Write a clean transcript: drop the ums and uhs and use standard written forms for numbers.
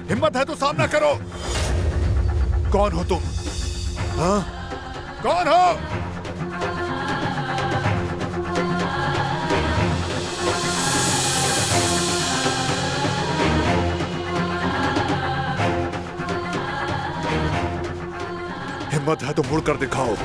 हिम्मत है तो सामना करो। कौन हो तुम? हाँ, कौन हो? हिम्मत है तो मुड़कर दिखाओ।